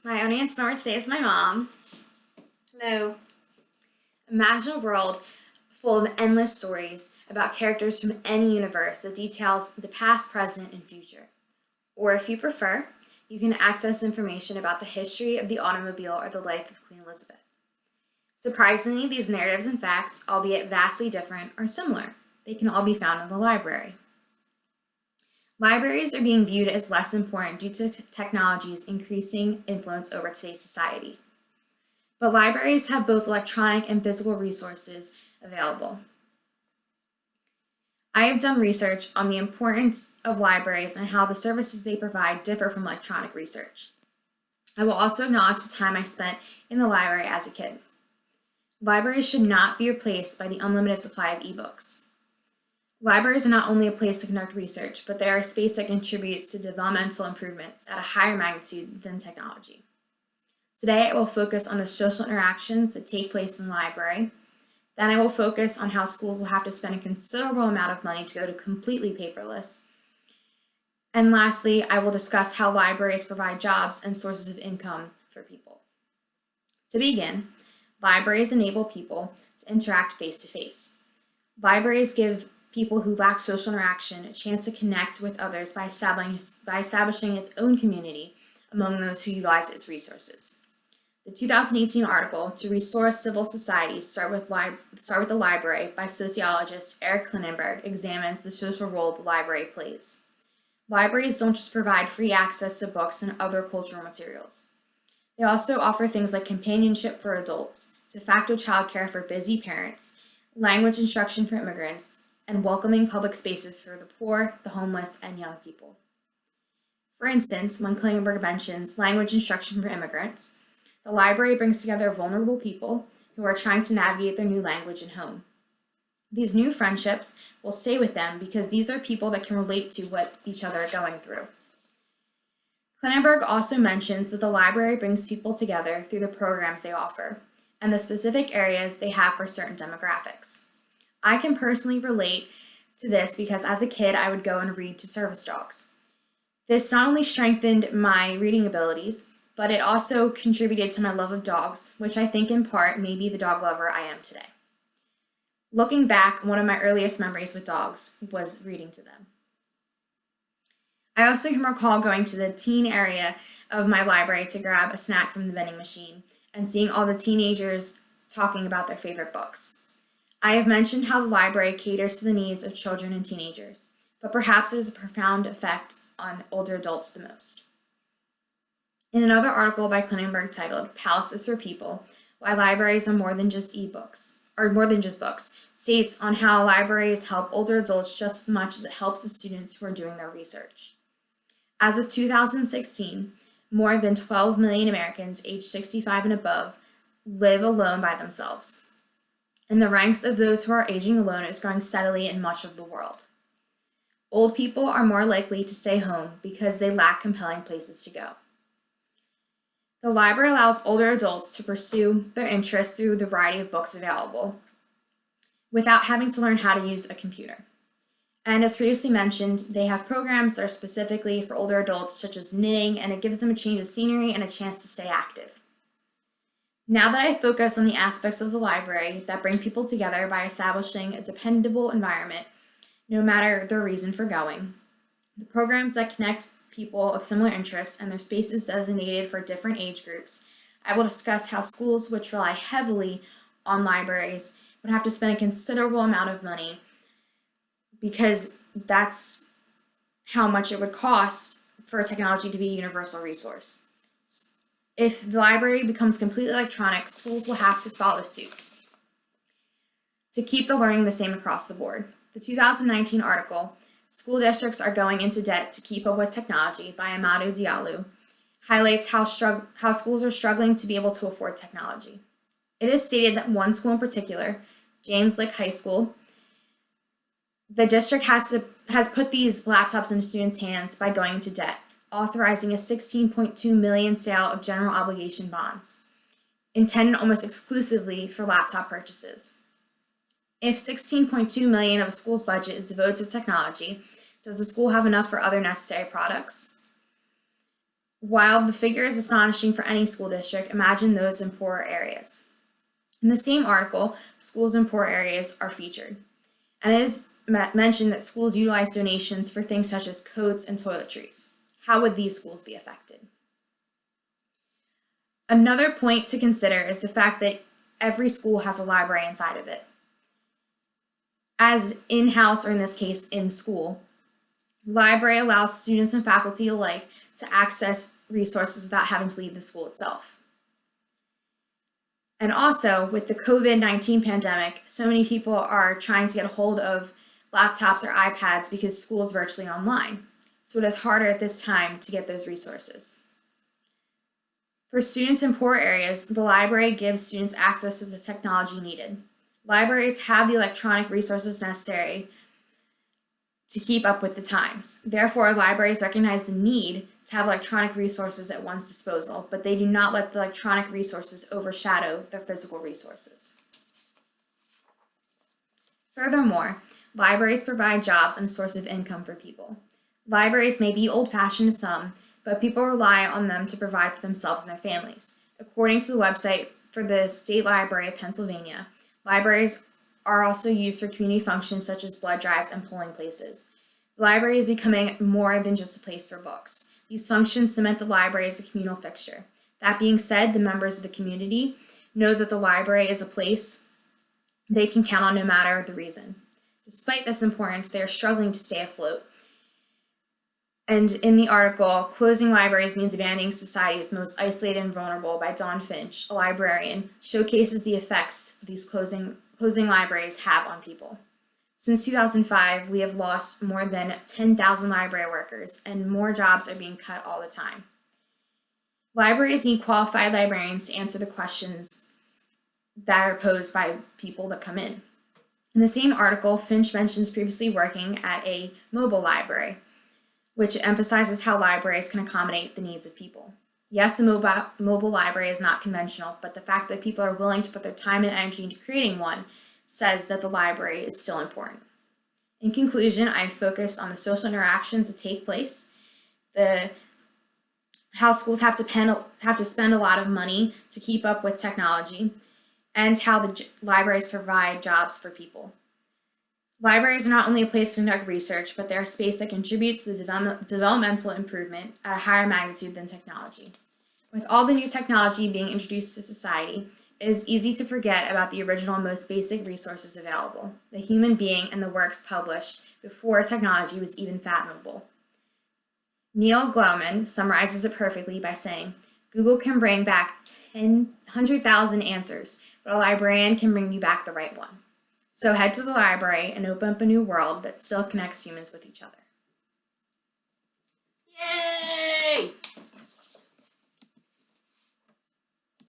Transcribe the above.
My audience member today is my mom. Hello. Imagine a world full of endless stories about characters from any universe that details the past, present, and future. Or if you prefer, you can access information about the history of the automobile or the life of Queen Elizabeth. Surprisingly, these narratives and facts, albeit vastly different, are similar. They can all be found in the library. Libraries are being viewed as less important due to technology's increasing influence over today's society. But libraries have both electronic and physical resources available. I have done research on the importance of libraries and how the services they provide differ from electronic research. I will also acknowledge the time I spent in the library as a kid. Libraries should not be replaced by the unlimited supply of ebooks. Libraries are not only a place to conduct research, but they are a space that contributes to developmental improvements at a higher magnitude than technology. Today, I will focus on the social interactions that take place in the library. Then I will focus on how schools will have to spend a considerable amount of money to go to completely paperless. And lastly, I will discuss how libraries provide jobs and sources of income for people. To begin, libraries enable people to interact face-to-face. Libraries give people who lack social interaction a chance to connect with others by establishing its own community among those who utilize its resources. The 2018 article, To Restore Civil Society, Start with the Library by sociologist Eric Klinenberg examines the social role the library plays. Libraries don't just provide free access to books and other cultural materials. They also offer things like companionship for adults, de facto childcare for busy parents, language instruction for immigrants, and welcoming public spaces for the poor, the homeless, and young people. For instance, when Klingenberg mentions language instruction for immigrants, the library brings together vulnerable people who are trying to navigate their new language and home. These new friendships will stay with them because these are people that can relate to what each other are going through. Klingenberg also mentions that the library brings people together through the programs they offer and the specific areas they have for certain demographics. I can personally relate to this because as a kid, I would go and read to service dogs. This not only strengthened my reading abilities, but it also contributed to my love of dogs, which I think in part made me the dog lover I am today. Looking back, one of my earliest memories with dogs was reading to them. I also can recall going to the teen area of my library to grab a snack from the vending machine and seeing all the teenagers talking about their favorite books. I have mentioned how the library caters to the needs of children and teenagers, but perhaps it has a profound effect on older adults the most. In another article by Klingenberg titled Palaces for People, Why Libraries Are More Than Just Books, states on how libraries help older adults just as much as it helps the students who are doing their research. As of 2016, more than 12 million Americans aged 65 and above live alone by themselves. And the ranks of those who are aging alone is growing steadily in much of the world. Old people are more likely to stay home because they lack compelling places to go. The library allows older adults to pursue their interests through the variety of books available without having to learn how to use a computer. And as previously mentioned, they have programs that are specifically for older adults, such as knitting, and it gives them a change of scenery and a chance to stay active. Now that I focus on the aspects of the library that bring people together by establishing a dependable environment, no matter their reason for going, the programs that connect people of similar interests and their spaces designated for different age groups, I will discuss how schools which rely heavily on libraries would have to spend a considerable amount of money because that's how much it would cost for technology to be a universal resource. If the library becomes completely electronic, schools will have to follow suit to keep the learning the same across the board. The 2019 article, School Districts Are Going Into Debt to Keep Up with Technology by Amadou Diallo, highlights how schools are struggling to be able to afford technology. It is stated that one school in particular, James Lick High School, the district has put these laptops into students' hands by going into debt, authorizing a $16.2 million sale of general obligation bonds, intended almost exclusively for laptop purchases. If $16.2 million of a school's budget is devoted to technology, does the school have enough for other necessary products? While the figure is astonishing for any school district, imagine those in poorer areas. In the same article, schools in poor areas are featured, and it is mentioned that schools utilize donations for things such as coats and toiletries. How would these schools be affected? Another point to consider is the fact that every school has a library inside of it. As in-house, or in this case, in school, library allows students and faculty alike to access resources without having to leave the school itself. And also, with the COVID-19 pandemic, so many people are trying to get a hold of laptops or iPads because school is virtually online. So it is harder at this time to get those resources. For students in poor areas, the library gives students access to the technology needed. Libraries have the electronic resources necessary to keep up with the times. Therefore, libraries recognize the need to have electronic resources at one's disposal, but they do not let the electronic resources overshadow their physical resources. Furthermore, libraries provide jobs and a source of income for people. Libraries may be old-fashioned to some, but people rely on them to provide for themselves and their families. According to the website for the State Library of Pennsylvania, libraries are also used for community functions such as blood drives and polling places. The library is becoming more than just a place for books. These functions cement the library as a communal fixture. That being said, the members of the community know that the library is a place they can count on no matter the reason. Despite this importance, they are struggling to stay afloat. And in the article, Closing Libraries Means Abandoning Society's Most Isolated and Vulnerable by Dawn Finch, a librarian, showcases the effects these closing libraries have on people. Since 2005, we have lost more than 10,000 library workers, and more jobs are being cut all the time. Libraries need qualified librarians to answer the questions that are posed by people that come in. In the same article, Finch mentions previously working at a mobile library, which emphasizes how libraries can accommodate the needs of people. Yes, a mobile library is not conventional, but the fact that people are willing to put their time and energy into creating one says that the library is still important. In conclusion, I focused on the social interactions that take place, how schools have to spend a lot of money to keep up with technology, and how the libraries provide jobs for people. Libraries are not only a place to conduct research, but they're a space that contributes to the developmental improvement at a higher magnitude than technology. With all the new technology being introduced to society, it is easy to forget about the original and most basic resources available, the human being and the works published before technology was even fathomable. Neil Gaiman summarizes it perfectly by saying, Google can bring back 100,000 answers, but a librarian can bring you back the right one. So head to the library and open up a new world that still connects humans with each other.